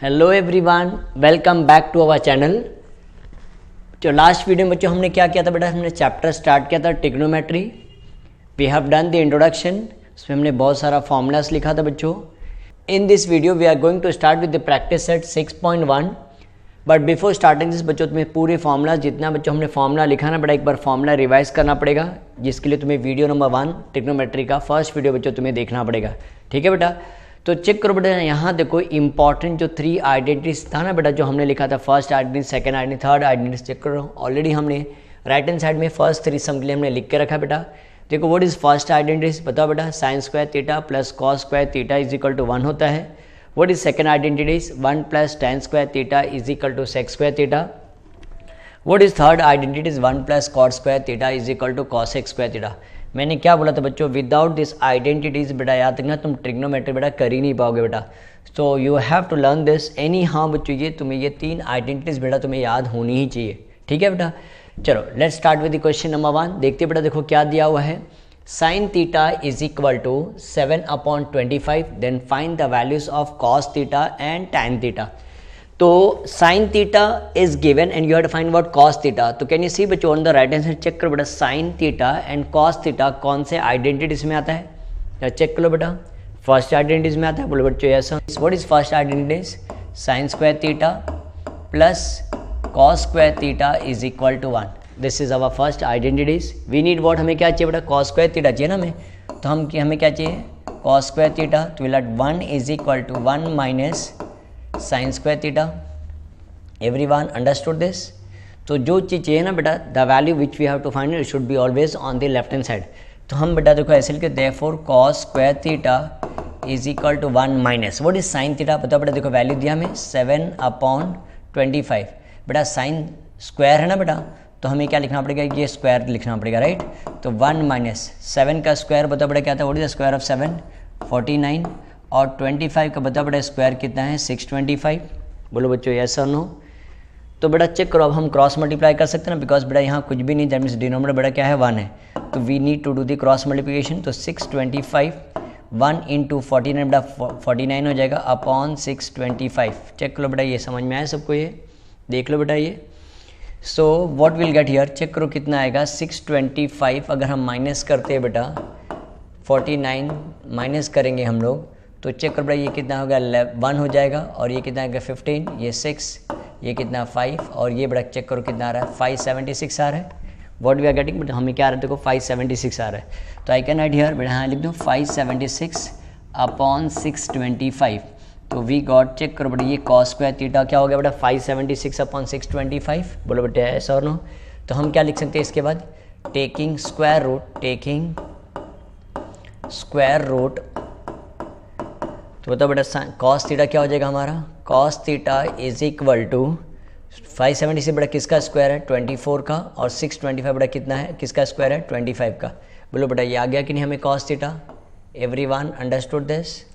Hello everyone, welcome back to our channel. जो last video में बच्चों हमने क्या किया था बेटा, हमने चैप्टर स्टार्ट किया था trigonometry. We have done the introduction, उसमें हमने बहुत सारा फॉर्मूलास लिखा था बच्चों। In this video we are going to start with the practice set 6.1। But before starting this बच्चों तुम्हें पूरे फॉर्मूला जितना बच्चों हमने फॉर्मूला लिखा ना बेटा, एक बार फॉर्मूला रिवाइज करना पड़ेगा, जिसके लिए तुम्हें वीडियो नंबर 1 ट्रिग्नोमेट्री का फर्स्ट वीडियो बच्चों तुम्हें देखना पड़ेगा। ठीक है बेटा, तो चेक करो बेटा, यहाँ देखो इंपॉर्टेंट जो 3 आइडेंटिटीज था ना बेटा, जो हमने लिखा था first identity, second identity, third identity. Check करो, ऑलरेडी हमने राइट हैंड साइड में फर्स्ट 3 सम के लिए हमने लिख के रखा बेटा। देखो व्हाट इज फर्स्ट आइडेंटिटी, बताओ बेटा, sine square theta plus cos square theta is equal to 1 होता है। What is second identity, 1 plus tan square theta is equal to sec square theta. What is third identity, 1 plus cot square theta is equal to cosec square theta. मैंने क्या बोला था बच्चों, without this identities बेटा याद रखना तुम trigonometry बेटा कर ही नहीं पाओगे बेटा। So you have to learn this anyhow बच्चों, ये तुम्हें ये 3 आइडेंटिटीज बेटा तुम्हें याद होनी ही चाहिए। ठीक है बेटा, चलो let's start with the question number 1। देखते बेटा, देखो क्या दिया हुआ है, sin theta is equal to 7/25, then find the values of cos theta and tan theta। तो sin theta is given and you have to find what cos theta। तो can you see बच्चों on the right hand side, check करो बेटा, sin theta and cos theta कौन से identities में आता है, या चेक करो बेटा, फर्स्ट आइडेंटिटीज में आता है। बोलो बच्चों yes. What is first identities, sin square theta plus cos square theta is equal to 1। This is our first identities. We need what, हमें क्या चाहिए बेटा, cos स्क्वायर थीटा चाहिए ना हमें, तो हमें क्या चाहिए, cos स्क्वायर थीटा। तो will at 1 is equal to 1 minus sine square theta. Everyone understood this. तो जो चीज़ चाहिए ना बेटा, the value which we have to find it should be always on the left hand side. तो हम बेटा देखो ऐसे लिखे, therefore cos square theta is equal to 1 minus what is sine theta. बताओ बेटा, देखो वैल्यू दिया हमें 7/25। बेटा साइन स्क्वायर है ना बेटा, तो हमें क्या लिखना पड़ेगा, ये स्क्वायर लिखना पड़ेगा, राइट। तो 1 माइनस 7 का स्क्वायर बताओ बेटा क्या था, what is the square of 7, 49, और 25 का बताओ बेटा स्क्वायर कितना है, 625। बोलो बच्चों यस और नो। तो बेटा चेक करो, अब हम क्रॉस मल्टीप्लाई कर सकते हैं ना, बिकॉज बेटा यहाँ कुछ भी नहीं, दैट मीन्स डिनोमिनेटर बेटा क्या है, 1 है। तो we need to do the cross multiplication. तो 625 1 इंटू 49 बेटा 49 हो जाएगा अपॉन 625। चेक करो बेटा, ये समझ में आया सबको, ये देख लो बेटा ये। So what will get here, check करो कितना आएगा, 625 अगर हम माइनस करते हैं बेटा 49 माइनस करेंगे हम लोग, तो चेक करो बेटा ये कितना होगा, 1 हो जाएगा, और ये कितना आएगा 15, ये 6, ये कितना 5, और ये बेटा चेक करो कितना आ रहा है, 576 आ रहा है। व्हाट वी आर गेटिंग बेटा, हमें क्या आ रहा है, देखो 576 आ रहा है। तो आई कैन राइट हियर बेटा, हाँ लिख दो 576 अपॉन 625। तो वी गॉट, चेक करो बेटा, ये cos स्क्वायर थीटा क्या हो गया बेटा, 576 अपॉन 625। बोलो बेटा यस और नो। तो हम क्या लिख सकते हैं इसके बाद, टेकिंग स्क्वायर रूट। तो बताओ बेटा cos थीटा क्या हो जाएगा हमारा, cos theta is equal to 576 बेटा किसका स्क्वायर है, 24 का, और 625 बेटा कितना है, किसका स्क्वायर है, 25 का। बोलो बेटा ये आ गया कि नहीं हमें cos theta. Everyone understood this,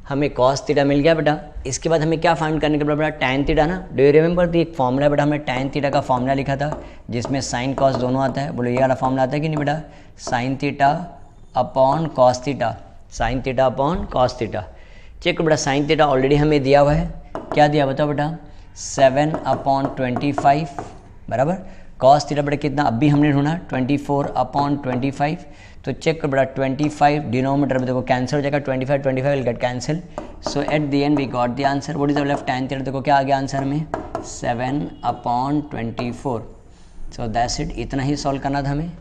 हमें cos थीटा मिल गया बेटा। इसके बाद हमें क्या फाइंड करने का बेटा, tan थीटा ना। डू यू रिमेंबर दी एक फॉर्मूला बेटा, हमने tan थीटा का फॉर्मूला लिखा था, जिसमें sin cos दोनों आता है। बोलो ये वाला फॉर्मूला आता है कि नहीं बेटा, sin theta upon cos theta, sin theta upon cos theta. Check बेटा, sin थीटा ऑलरेडी हमें दिया हुआ है, क्या दिया बताओ बेटा, 7/25 बराबर। cos थीटा बेटा कितना अभी हमने ढूंढा, 24/25। तो चेक कर बेटा 25 डिनोमिनेटर में देखो कैंसिल हो जाएगा, 25 will get cancel. So at the end we got the answer. What is the left tan theta, देखो क्या आ गया आंसर में, 7/24। सो दैट्स इट, इतना ही सॉल्व करना था हमें।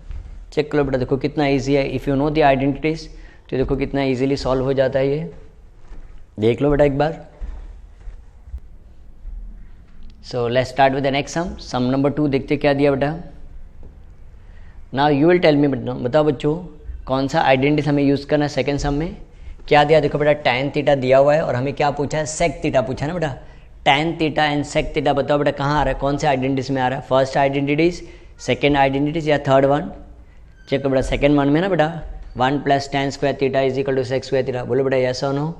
चेक करो बेटा, देखो कितना ईजी है, if you know the identities तो देखो कितना ईजिली सॉल्व हो जाता है ये, देख लो बेटा एक बार। So let's start with the next sum number 2। देखते क्या दिया बेटा। Now you will tell me बेटा, बताओ बच्चों कौन सा आइडेंटिटी हमें यूज़ करना है सेकंड सम में। क्या दिया, देखो बेटा tan थीटा दिया हुआ है, और हमें क्या पूछा है, sec थीटा पूछा है ना बेटा। tan theta and sec theta बताओ बेटा कहाँ आ रहा है, कौन से आइडेंटिटीज में आ रहा है, फर्स्ट आइडेंटिटीज, सेकेंड आइडेंटिटीज, या थर्ड वन। चेक करो बेटा सेकेंड वन में ना बेटा, 1 plus tan square theta is equal to sec square theta. बोलो बेटा यस और नो,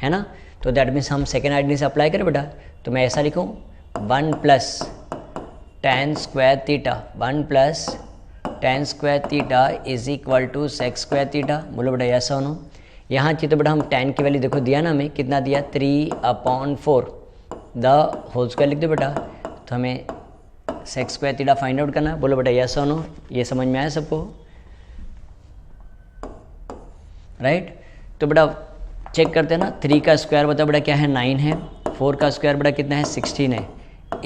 है ना। तो दैट मीन्स हम सेकेंड आइडेंटिटी अप्लाई करें बेटा, तो मैं ऐसा लिखूँ 1 plus tan square theta, 1 plus tan square theta is equal to sec square theta. बोलो बेटा यस और नो। यहाँ चाहिए तो बेटा हम tan की वैल्यू देखो दिया ना हमें, कितना दिया, 3/4। द होल स्क्वायर लिख दो बेटा। तो हमें sec square theta find out करना है। बोलो बेटा यस और नो, ये समझ में आया सबको, राइट। तो बेटा चेक करते हैं ना, 3 का स्क्वायर बताओ बेटा क्या है 9 है, 4 का स्क्वायर बेटा कितना है 16 है,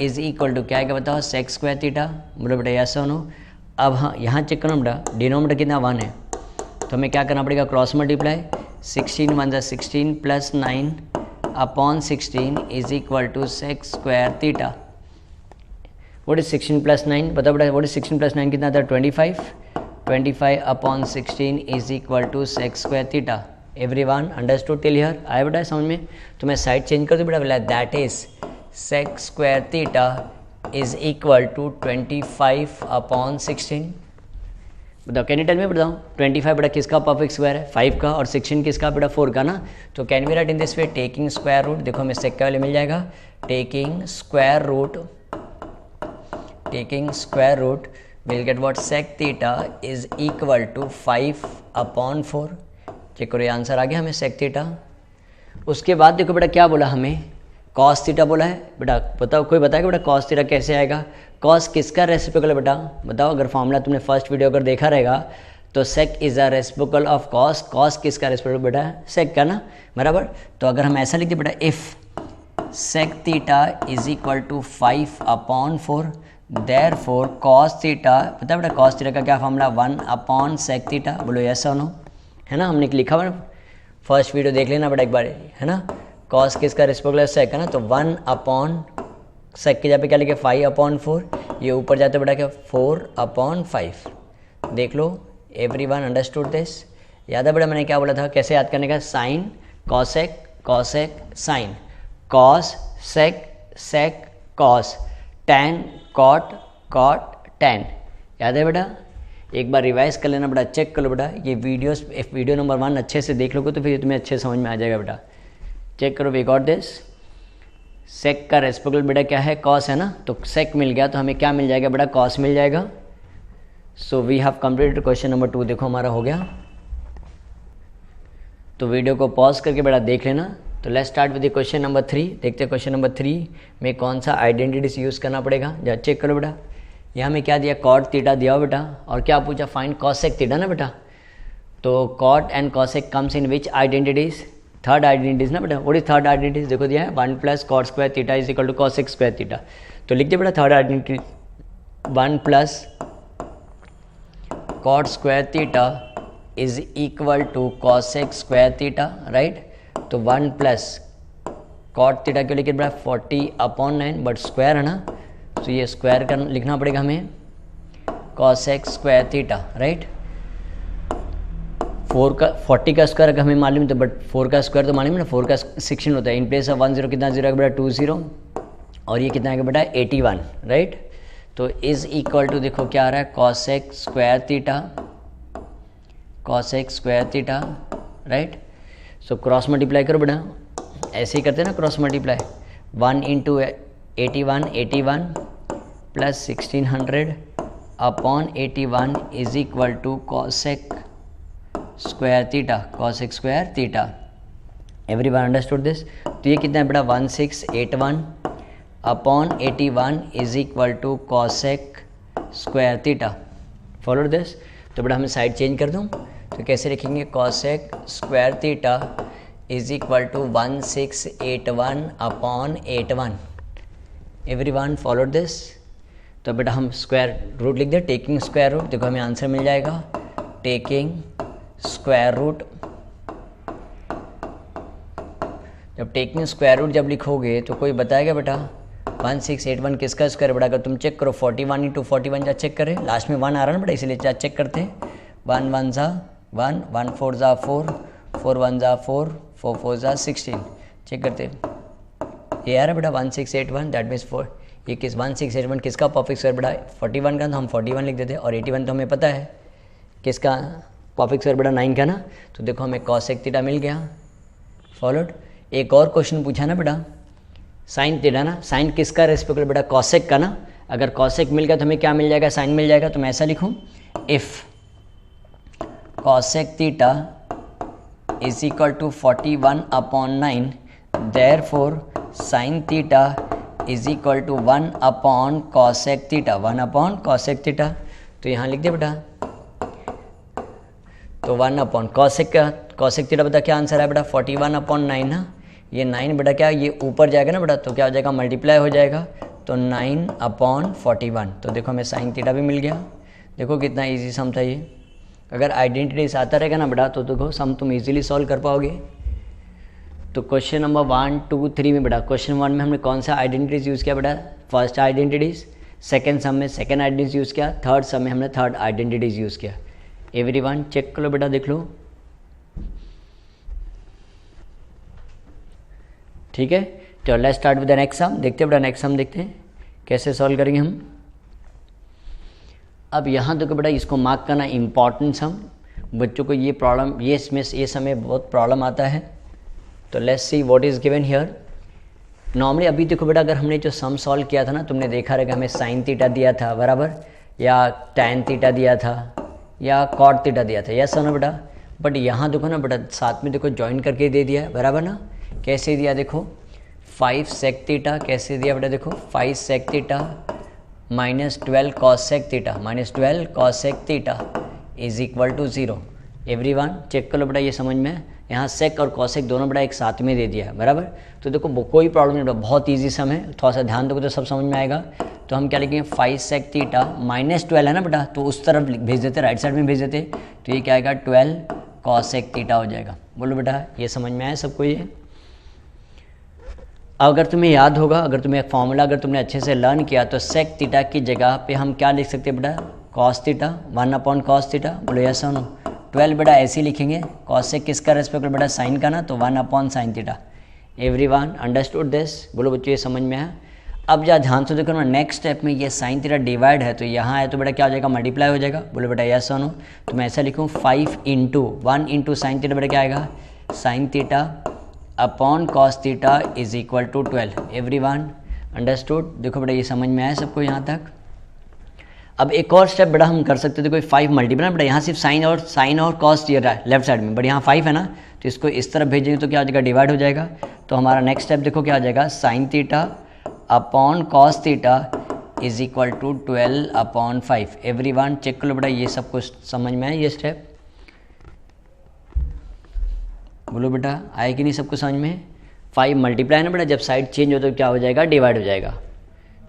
इज इक्वल टू क्या है बताओ सेक स्क्वायर थीटा। बोलो बेटा यस और नो। अब हाँ यहाँ चेक करो बेटा, डिनोमिनेटर कितना 1 है, तो हमें क्या करना पड़ेगा क्रॉस मल्टीप्लाई, 16 1 जा 16 plus 9 upon 16 is equal to sec square theta. What is 16 plus 9 बताओ बेटा, व्हाट इज 16 प्लस 9 कितना था 25, 25 upon 16 is equal to sec square theta. Everyone understood till here, आया बेटा समझ में। तो मैं साइड चेंज कर दूँ बेटा, बोला that is sec square theta is equal to 25 upon 16। बताओ कैन यू टेल मी, बताओ 25 बेटा किसका परफेक्ट स्क्वायर है 5 का, और 16 किसका बेटा 4 का ना। तो can we write in this way, taking square root, देखो हमें सेक का वैल्यू मिल जाएगा, taking square root will get what sec theta is equal to 5 upon 4। Check करो ये आंसर आ गया हमें सेक थीटा। उसके बाद देखो बेटा क्या बोला हमें, कॉस थीटा बोला है बेटा। बताओ कोई बताएगा बेटा कॉस थीटा कैसे आएगा, कॉस किसका रेसिप्रोकल है बेटा, बताओ। अगर फॉर्मूला तुमने फर्स्ट वीडियो अगर देखा रहेगा तो sec is a reciprocal of cos, cos किसका रेसिप्रोकल बेटा सेक का ना, बराबर। तो अगर हम ऐसा लिखते बेटा, if sec theta is equal to 5 upon 4 therefore cos theta, पता है बेटा कॉस थीटा का क्या फॉर्मूला 1 अपॉन सेक थीटा। बोलो यस और नो, है ना, हमने लिखा हुआ फर्स्ट वीडियो देख लेना बेटा एक बार, है ना। कॉस किसका रेसिप्रोकल है सेक है ना, तो 1 अपॉन सेक की जगह पे क्या लिखे 5 अपॉन 4, ये ऊपर जाते बेटा क्या 4 अपॉन 5। देख लो एवरीवन अंडरस्टूड दिस, याद है बेटा मैंने क्या बोला था कैसे याद करने का, sine cosec cosec sine, cos sec sec cos, tan cot cot tan, याद है बेटा। एक बार रिवाइज कर लेना बेटा, चेक कर लो बेटा ये वीडियोस, वीडियो नंबर 1 अच्छे से देख लोगे तो फिर तुम्हें अच्छे समझ में आ जाएगा बेटा। चेक करो वी गॉट दिस, सेक का रेसिप्रोकल बेटा क्या है कॉस है ना, तो सेक मिल गया तो हमें क्या मिल जाएगा बेटा कॉस मिल जाएगा। So we have completed question number 2, देखो हमारा हो गया। तो वीडियो को पॉज करके बेटा देख लेना। तो let's start with question number 3, देखते हैं क्वेश्चन नंबर 3 में कौन सा आइडेंटिटीज यूज़ करना पड़ेगा। जा चेक करो बेटा, यहाँ में क्या दिया कॉट थीटा दिया हो बेटा, और क्या पूछा फाइंड कॉसेक थीटा ना बेटा। तो cot and cosec comes in which identities, third identities ना बेटा। व्हाट इज थर्ड आइडेंटिटीज, देखो दिया है 1 plus cot square theta is equal to cosec square theta. तो लिख दिया बेटा third identity 1 plus cot square theta is equal to cosec square theta, right. तो 1 प्लस कॉट थीटा क्यों लिखे बेटा 40 अपॉन 9, बट स्क्वायर है ना, तो ये स्क्वायर का लिखना पड़ेगा हमें कॉसेक स्क्वायर थीटा, राइट। 40 का स्क्वायर हमें मालूम तो, बट 4 का स्क्वायर तो मालूम ना, 4 का 16 होता है। इन प्लेस ऑफ 1 0 कितना 0 आएगा बेटा 2 0, और ये कितना आएगा बेटा 81, राइट। तो इज इक्वल टू देखो क्या आ रहा है cosec square theta, cosec square theta, right. So cross multiply करो बेटा, ऐसे ही करते हैं ना cross multiply, 1 into 81 81 plus 1600 upon 81 is equal to cosec square theta, cosec square theta. Everyone understood this. तो ये कितना है बेटा 1681 upon 81 is equal to cosec square theta. Follow this. तो बेटा हमें साइड चेंज कर दूँ, तो कैसे लिखेंगे cosec square theta is equal to 1681 upon 81। Everyone follow this. तो बेटा हम स्क्वायर रूट लिख दे, टेकिंग स्क्वायर रूट, देखो हमें आंसर मिल जाएगा टेकिंग स्क्वायर रूट। जब टेकिंग स्क्वायर रूट जब लिखोगे तो कोई बताएगा बेटा 1681 किसका स्क्वायर बेटा। अगर तुम चेक करो 41 इंटू 41 जा चेक करें, लास्ट में 1 आ रहा है ना बेटा, इसलिए जा चेक करते हैं। 1 1 जा 1, 1 4 जा 4, 4 1 जा 4, 4 4 जा 16, चेक करते हैं। ये आ रहा है बेटा 1681, दैट मीन्स 4, ये किस 1681 किसका परफेक्ट स्क्वायर बेटा 41 का, तो हम 41 लिख देते हैं, और 81 तो हमें पता है किसका परफेक्ट स्क्वायर बेटा 9 का ना। तो देखो हमें कॉसेक थीटा मिल गया। फॉलोड। एक और क्वेश्चन पूछा ना बेटा साइन थीटा ना, साइन किसका रेस्पेक्ट बेटा कॉसेक का ना। अगर कॉसेक मिल गया तो हमें क्या मिल जाएगा साइन मिल जाएगा। तो मैं ऐसा लिखूँ, if cosec theta is equal to 41 upon 9 therefore sine theta is equal to 1 upon cosec theta, 1 upon cosec theta. तो यहाँ लिख दे बेटा, तो 1 अपॉन कॉसेक का, कॉसेक थीटा बेटा क्या आंसर है बेटा 41 अपॉन 9 ना, ये 9 बेटा क्या ये ऊपर जाएगा ना बेटा, तो क्या हो जाएगा मल्टीप्लाई हो जाएगा, तो 9 अपॉन 41। तो देखो हमें साइन थीटा भी मिल गया। देखो कितना इजी सम था ये। अगर आइडेंटिटीज आता रहेगा ना बेटा तो देखो सम तुम इजीली सॉल्व कर पाओगे। तो क्वेश्चन नंबर 1, 2, 3 में बेटा, क्वेश्चन 1 में हमने कौन सा आइडेंटिटीज यूज़ किया बेटा, फर्स्ट आइडेंटिटीज, सेकेंड सम में सेकेंड आइडेंटिटीज यूज़ किया, थर्ड सम में हमने थर्ड आइडेंटिटीज यूज़ किया। एवरीवन चेक कर लो बेटा, देख लो, ठीक है। तो let's start with the next सम। देखते हैं बेटा नेक्स्ट सम, देखते हैं कैसे सॉल्व करेंगे हम। अब यहाँ देखो बेटा, इसको मार्क करना इंपॉर्टेंट सम, बच्चों को ये प्रॉब्लम, ये इसमें ये समय बहुत प्रॉब्लम आता है। तो let's see what is given here. Normally अभी देखो बेटा, अगर हमने जो सम सॉल्व किया था ना, तुमने देखा रहेगा हमें साइन थीटा दिया था बराबर, या टैन थीटा दिया था, या कॉट थीटा दिया था, यस ना बेटा। बट यहाँ देखो ना बेटा, साथ में देखो ज्वाइन करके दे दिया है बराबर ना। कैसे दिया देखो, 5 सेक थीटा कैसे दिया बेटा, देखो 5 sec theta minus 12 cos sec theta, minus 12 cos sec theta is equal to 0। Everyone check कर लो बेटा, ये समझ में, यहाँ सेक और कॉसेक दोनों बेटा एक साथ में दे दिया है बराबर। तो देखो कोई प्रॉब्लम नहीं बेटा, बहुत ईजी सम है, थोड़ा सा ध्यान दोगे तो सब समझ में आएगा। तो हम क्या लिखेंगे, 5 सेक थीटा माइनस 12 है ना बेटा, तो उस तरफ भेज देते, राइट साइड में भेज देते, तो ये क्या आएगा 12 कॉसेक थीटा हो जाएगा। बोलो बेटा ये समझ में आया सबको ये। अगर तुम्हें याद होगा, अगर तुम्हें फॉर्मूला अगर तुमने अच्छे से लर्न किया, तो सेक थीटा की जगह पे हम क्या लिख सकते हैं बेटा, cos theta, 1 upon cos theta. बोलो यस और नो। 12 बेटा ऐसे ही लिखेंगे, कॉस से किसका रेस्पेक्ट बेटा, साइन का ना, तो 1 upon sine theta. Everyone understood this. बोलो बच्चों ये समझ में है। अब जा ध्यान से देखो ना, नेक्स्ट स्टेप में ये साइन थीटा डिवाइड है, तो यहाँ है तो बेटा क्या हो जाएगा, मल्टीप्लाई हो जाएगा। बोलो बेटा यस और नो। तो मैं ऐसा लिखूँ 5 इंटू 1 इंटू साइन थीटा, बेटा क्या आएगा, sine theta upon cos theta is equal to 12। Everyone understood. देखो बेटा ये समझ में आया सबको यहाँ तक। अब एक और स्टेप बेटा हम कर सकते थे, कोई 5 मल्टीप्लाई बेटा, यहाँ सिर्फ साइन और कॉस दिया रहा है लेफ्ट साइड में, बट यहाँ 5 है ना, तो इसको इस तरफ भेजेंगे तो क्या हो जाएगा, डिवाइड हो जाएगा। तो हमारा नेक्स्ट स्टेप देखो क्या हो जाएगा, sine theta upon cos theta is equal to 12 upon 5। Everyone check कर लो बेटा, ये सब कुछ समझ में आया ये स्टेप। बोलो बेटा आए कि नहीं सबको समझ में। 5 मल्टीप्लाई ना बेटा, जब साइड चेंज हो तो क्या हो जाएगा, डिवाइड हो जाएगा।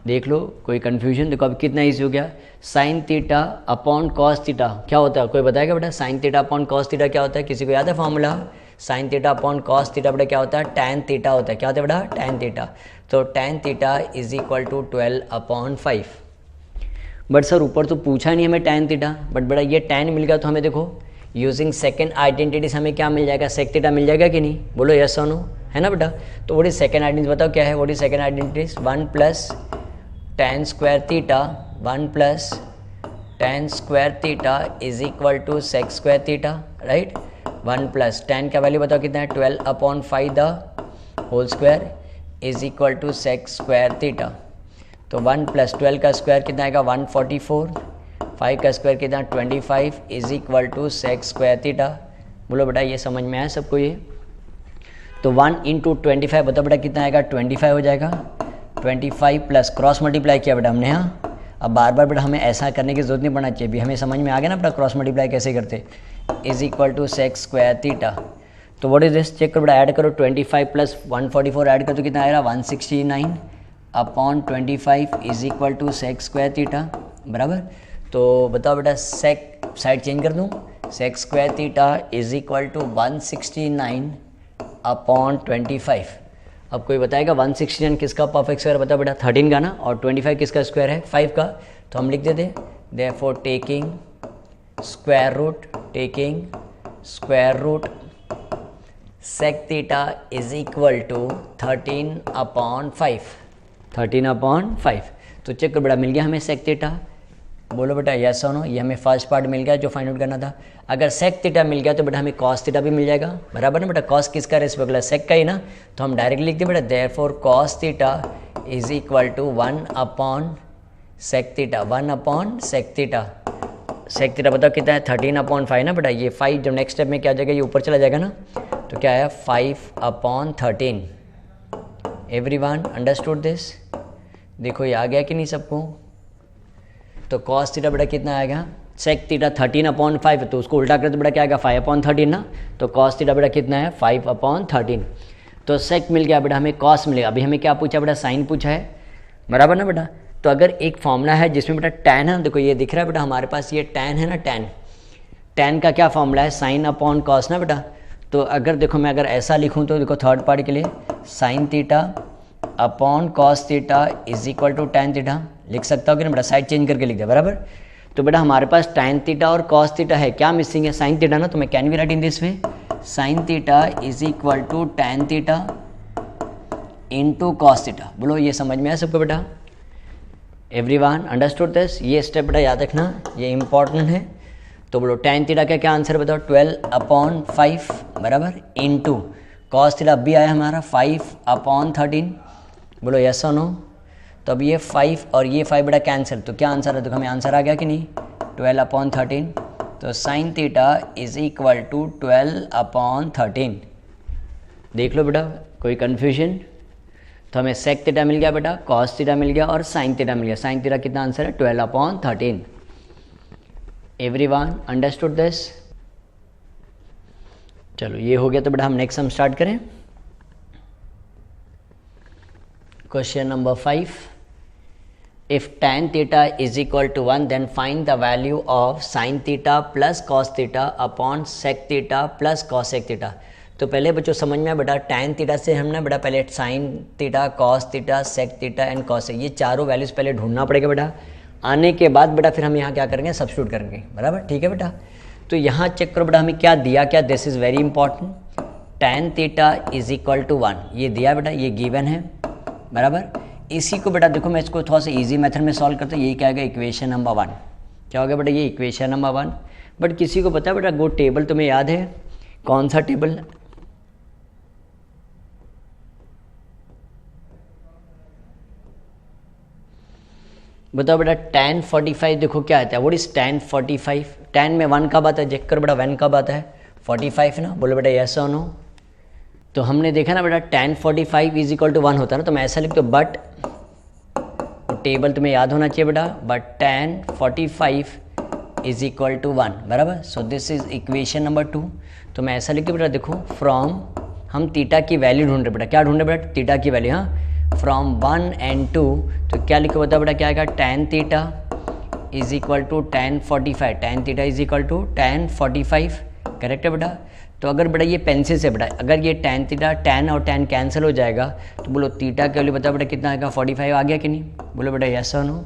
देख लो कोई कन्फ्यूजन, देखो अब कितना ईजी हो गया। Sign theta upon cos theta क्या होता है, कोई बताएगा बेटा, sign theta upon cos theta क्या होता है, किसी को याद है formula. Sign theta upon cos theta बेटा क्या होता है, टैन थीटा होता है। क्या होता है बेटा, टैन थीटा। तो tan theta is equal to 12 upon 5। But sir ऊपर तो पूछा नहीं हमें टैन थीटा, बट बेटा ये टैन मिल गया तो हमें देखो यूजिंग सेकेंड आइडेंटिटीज हमें क्या मिल जाएगा, सेक थीटा मिल जाएगा कि नहीं, बोलो यस और नो, है ना बेटा। तो व्हाट इज सेकेंड आइडेंटिटी, बताओ क्या है, what is second identities, 1 plus tan square theta, 1 plus tan square theta is equal to sec square theta, right. 1 plus tan का वैल्यू बताओ कितना है, 12 upon 5 the whole square is equal to sec square theta. तो 1 plus 12 का square कितना आएगा, 144, 5 का square कितना 25 is equal to sec square theta. बोलो बेटा ये समझ में आया सबको ये। तो 1 इंटू 25 बताओ बेटा कितना आएगा, 25 हो जाएगा। 25 प्लस क्रॉस मल्टीप्लाई किया बेटा हमने यहाँ। अब बार बार बेटा हमें ऐसा करने की जरूरत नहीं पड़ना चाहिए, भी हमें समझ में आ गया ना बेटा क्रॉस मल्टीप्लाई कैसे करते, is equal to sec square theta. तो व्हाट इज दिस, चेक करो बेटा, ऐड करो 25 प्लस 144 ऐड करो तो कितना आएगा, 169 upon 25 is equal to sec square theta बराबर। तो बताओ बेटा सेक साइड चेंज कर दूँ, sec square theta is equal to 169 upon 25। अब कोई बताएगा 169 किसका परफेक्ट स्क्वायर, बताओ बेटा 13 का ना, और 25 किसका स्क्वायर है, 5 का। तो हम लिख देते therefore taking square root sec theta is equal to 13 upon 5। तो चेक करो बेटा मिल गया हमें सेक थीटा। बोलो बेटा यस और नो, ये हमें फर्स्ट पार्ट मिल गया जो फाइंड आउट करना था। अगर सेक थीटा मिल गया तो बेटा हमें कॉस थीटा भी मिल जाएगा बराबर ना बेटा। कॉस किसका रेस्पेक्ट, सेक का ही ना, तो हम डायरेक्टली लिखते बेटा therefore cos theta is equal to 1 upon sec theta, 1 upon sec theta. Sec theta बताओ कितना है, 13 अपॉन 5 ना बेटा। ये 5 जब नेक्स्ट स्टेप में क्या आ जाएगा, ये ऊपर चला जाएगा ना, तो क्या है 5 अपॉन 13 एवरीवन अंडरस्टूड दिस? देखो ये आ गया कि नहीं सबको? तो कॉस थीटा बेटा कितना आएगा, सेक थीटा 13/5 है, तो उसको उल्टा कर तो बेटा क्या आएगा 5/13 ना। तो कॉस थीटा बेटा कितना है 5/13। तो सेक मिल गया बेटा, हमें कॉस मिलेगा। अभी हमें क्या पूछा बेटा, साइन पूछा है, बराबर ना बेटा। तो अगर एक फॉर्मूला है जिसमें बेटा टैन है, देखो ये दिख रहा है बेटा हमारे पास, ये टैन है ना, टैन का क्या फॉर्मूला है, साइन अपॉन कॉस ना बेटा। तो अगर देखो मैं अगर ऐसा लिखूँ तो देखो थर्ड पार्ट के लिए sine theta upon cos theta is equal to tan theta लिख सकता हो कि ना बेटा, साइड चेंज करके लिख दिया, बराबर। तो बेटा हमारे पास टैन थीटा और कॉस थीटा है, क्या मिसिंग है, साइन थीटा ना। तो मैं can be write in this way, sine theta is equal to tan theta into cos theta. बोलो ये समझ में आया सबको बेटा? Everyone understood this? ये स्टेप बेटा याद रखना, ये इंपॉर्टेंट है। तो बोलो टैन थीटा का क्या आंसर बताओ, 12/5 बराबर, इनटू कॉस थीटा भी आया हमारा 5/13। बोलो यस और नो? तो अब ये 5 और ये 5 बेटा कैंसिल, तो क्या आंसर है, देखो हमें आंसर आ गया कि नहीं, 12/13। तो sine theta is equal to 12/13। देख लो बेटा कोई कन्फ्यूजन? तो हमें सेक थीटा मिल गया बेटा, कॉस थीटा मिल गया और साइन थीटा मिल गया। साइन थीटा कितना आंसर है 12/13। Everyone understood this? चलो ये हो गया, तो बेटा हम नेक्स्ट सम स्टार्ट करें। Question number 5, if tan theta is equal to 1 then find the value of sin theta plus cos theta upon sec theta plus cosec theta। तो पहले बच्चों समझ में आया बेटा, tan थीटा से हमने बेटा पहले sin theta, cos theta, sec theta and cosec, ये चारों वैल्यूज पहले ढूंढना पड़ेगा बेटा। आने के बाद बेटा फिर हम यहाँ क्या करेंगे, सब्स्टिट्यूट करेंगे, बराबर, ठीक है बेटा। तो यहाँ चेक करो बेटा हमें क्या दिया, क्या, this is very important, tan theta is equal to 1, ये दिया बेटा, ये गिवन है, बराबर। इसी को बेटा देखो मैं इसको थोड़ा सा इजी मेथड में सॉल्व करता हूँ, यही क्या होगा इक्वेशन नंबर 1। क्या हो गया बेटा, ये इक्वेशन नंबर 1। बट किसी को पता है बेटा वो टेबल तुम्हें याद है, कौन सा टेबल? बताओ बेटा tan 45 देखो क्या आता है, व्हाट इज tan 45? tan में 1 कब आता है, चेक करो बेटा 1 कब आता है, 45 ना। बोलो बेटा यस और नो? तो हमने देखा ना बेटा tan 45 इज इक्वल टू 1 होता है ना, तो मैं ऐसा लिख दो, बट टेबल तुम्हें याद होना चाहिए बेटा, but tan 45 is equal to 1, बराबर। So this is equation number 2। तो मैं ऐसा लिख दो बेटा, देखो फ्रॉम हम थीटा की वैल्यू ढूंढ रहे बेटा, क्या ढूंढ रहे बेटा, थीटा की वैल्यू, हाँ, फ्रॉम 1 and 2। तो क्या लिखो बताओ बेटा, क्या आएगा, tan theta is equal to tan 45, tan theta is equal to tan 45, correct है बेटा। तो अगर बेटा ये पेंसिल से बेटा, अगर ये tan थीटा, tan और tan कैंसिल हो जाएगा, तो बोलो थीटा के वैल्यू बताओ बेटा कितना आएगा, 45 आ गया कि नहीं? बोलो बेटा यस और नो?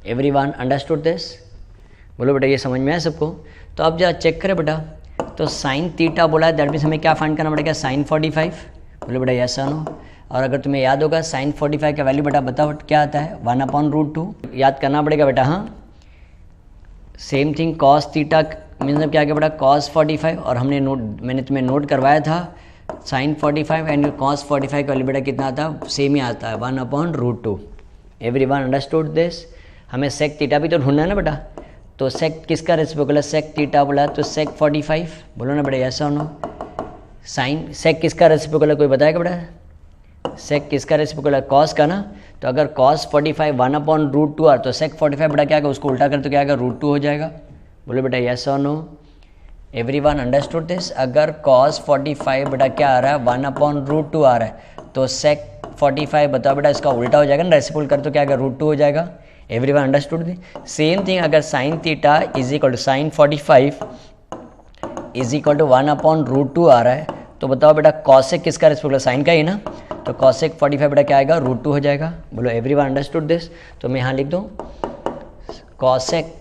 Everyone understood this? बोलो बेटा ये समझ में आया सबको? तो अब जरा चेक करें बेटा, तो साइन थीटा बोला है, दैट मीन्स हमें क्या फाइंड करना पड़ेगा, साइन 45। बोलो बेटा यस और नो? और अगर तुम्हें याद होगा साइन 45 का वैल्यू बेटा बताओ क्या आता है, 1/√2 याद करना पड़ेगा बेटा, हाँ। Same thing cos theta means क्या गया बेटा, कॉस 45, और मैंने तुम्हें नोट करवाया था साइन 45 एंड कॉस 45 का वैल्यू बेटा कितना आता है, सेम ही आता है 1/√2। Everyone understood this? हमें सेक थीटा भी तो ढूंढना है ना बेटा, तो सेक किसका रेसिप्रोकल है, सेक थीटा बोला तो सेक 45, बोलो ना बेटा यस और नो? साइन सेक किसका रेसिप्रोकल है, कोई बताएगा बेटा, सेक किसका रेसिप्रोकल है, कॉस का ना। तो अगर कॉस 45 1/√2 आ, तो सेक 45 बेटा क्या आएगा, उसको उल्टा कर तो क्या आएगा, √2 हो जाएगा। बोलो बेटा यस और नो? Everyone understood this? अगर कॉस 45 बेटा क्या आ रहा है, 1/√2 आ रहा है, तो सेक 45 बताओ बेटा इसका उल्टा हो जाएगा ना, रेसिप्रोकल कर तो क्या आएगा, √2 हो जाएगा। Everyone understood this? Same thing अगर sine theta is equal to sine 45 is equal to 1/√2 आ रहा है, तो बताओ बेटा कॉसेक किसका रेसिप्रोकल, साइन का ही ना, तो कॉसेक 45 बेटा क्या आएगा, √2 हो जाएगा। बोलो एवरीवन अंडरस्टूड दिस? तो मैं यहाँ लिख दूँ कॉसेक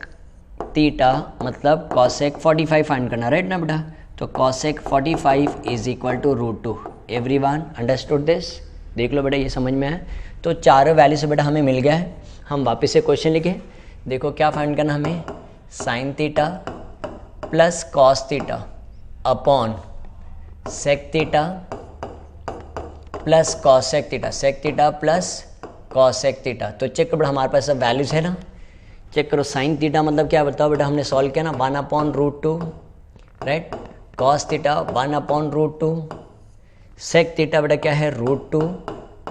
थीटा मतलब कॉसेक 45 फाइंड करना, राइट ना बेटा। तो cosec 45 is equal to √2। Everyone understood this? देख लो बेटा ये समझ में है। तो चारों वैल्यू से बेटा हमें मिल गया है। हम वापस से क्वेश्चन लिखें, देखो क्या फाइंड करना हमें, sine theta plus cos theta upon sec theta plus cosec theta, sec theta plus cosec theta. तो चेक करो हमारे पास सब वैल्यूज है ना, चेक करो। साइन थीटा मतलब क्या बताओ बेटा, हमने सॉल्व किया ना 1/√2, right. Cos theta 1/√2, sec theta बेटा क्या है √2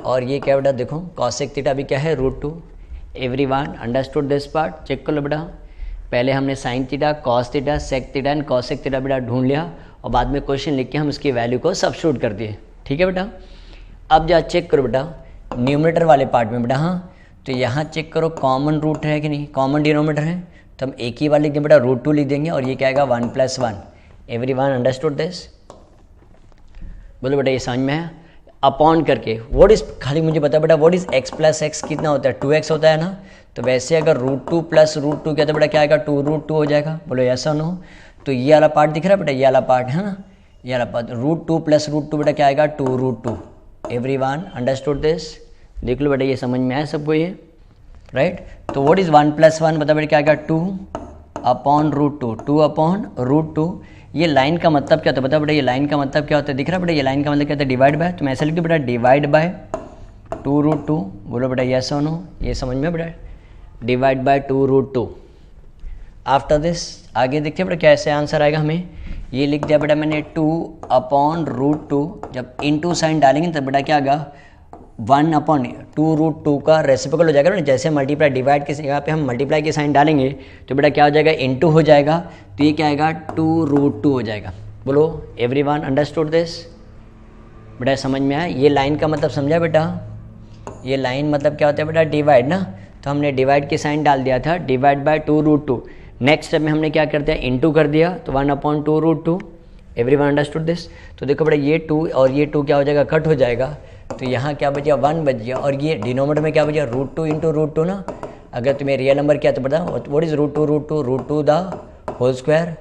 और ये क्या बेटा देखो कॉसेक थीटा भी क्या है √2। Everyone understood this part? Check कर लो बेटा, पहले हमने sine theta, cos theta, sec theta and cosec theta बेटा ढूंढ लिया और बाद में क्वेश्चन लिख के हम उसकी वैल्यू को सब्स्टिट्यूट कर दिए। ठीक है बेटा, अब जा चेक करो बेटा न्यूमरेटर वाले पार्ट में बेटा। हाँ, तो यहाँ चेक करो कॉमन रूट है कि नहीं, कॉमन डिनोमिनेटर है, तो हम एक ही बार लिख देंगे बेटा √2 लिख देंगे और ये क्या आएगा 1 + 1। Everyone understood this? बोलो बेटा ये समझ में है? अपॉन करके व्हाट इज, खाली मुझे बता बेटा व्हाट इज x + x कितना होता है, 2x होता है ना। तो वैसे अगर √2 + √2 क्या तो बेटा क्या आएगा 2√2 हो जाएगा। बोलो यस और नो? तो ये वाला पार्ट दिख रहा है बेटा, ये वाला पार्ट है ना, ये वाला पार्ट √2 + √2 बेटा क्या आएगा 2√2। Everyone understood this? देख लो बेटा ये समझ में आया सबको ये, राइट। तो व्हाट इज 1 + 1 बता बेटा क्या आएगा 2/√2, 2/√2। ये लाइन का मतलब क्या होता है बता बेटा, ये लाइन का मतलब क्या होता है दिख रहा है बेटा, ये लाइन का मतलब क्या होता है डिवाइड बाय। तो मैं ऐसे लिख दूँ बेटा डिवाइड बाय 2√2। बोलो बेटा यस और नो? ये समझ में बेटा, डिवाइड बाय 2√2। आफ्टर दिस आगे देखते बेटा कैसे आंसर आएगा हमें। ये लिख दिया बेटा मैंने 2/√2, जब इनटू साइन डालेंगे तब बेटा क्या आएगा 1/2√2 का रेसिप्रोकल हो जाएगा ना। जैसे मल्टीप्लाई डिवाइड के यहाँ पे हम मल्टीप्लाई के साइन डालेंगे तो बेटा क्या हो जाएगा इनटू हो जाएगा, तो ये क्या आएगा 2√2 हो जाएगा। बोलो एवरीवन अंडरस्टूड दिस? बेटा समझ में आया? ये लाइन का मतलब समझा बेटा? ये लाइन मतलब क्या होता है बेटा डिवाइड ना, तो हमने डिवाइड के साइन डाल दिया था, डिवाइड बाय 2√2। नेक्स्ट स्टेप में हमने क्या कर दिया इनटू कर दिया, तो 1/2√2। Everyone understood this? तो देखो बेटा ये 2 और ये 2 क्या हो जाएगा कट हो जाएगा, तो यहाँ क्या बचा 1 बच गया और ये डिनोमिनेटर में क्या बचा √2 × √2 ना। अगर तुम्हें रियल नंबर क्या तो पता what is √2 the whole square,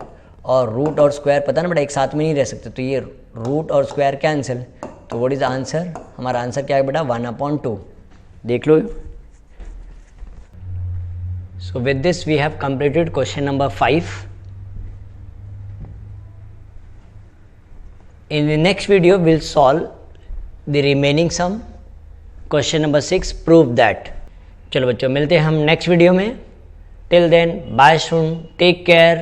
और रूट और स्क्वायर पता ना बेटा एक साथ में नहीं रह सकते, तो ये रूट और स्क्वायर कैंसिल। तो व्हाट इज आंसर, हमारा आंसर क्या है बेटा 1/2। देख लो। So with this we have completed question number 5। In the next video we'll solve the remaining sum, question number 6, prove that। चलो बच्चों मिलते हैं हम नेक्स्ट वीडियो में। टिल देन बाय, सून, टेक केयर।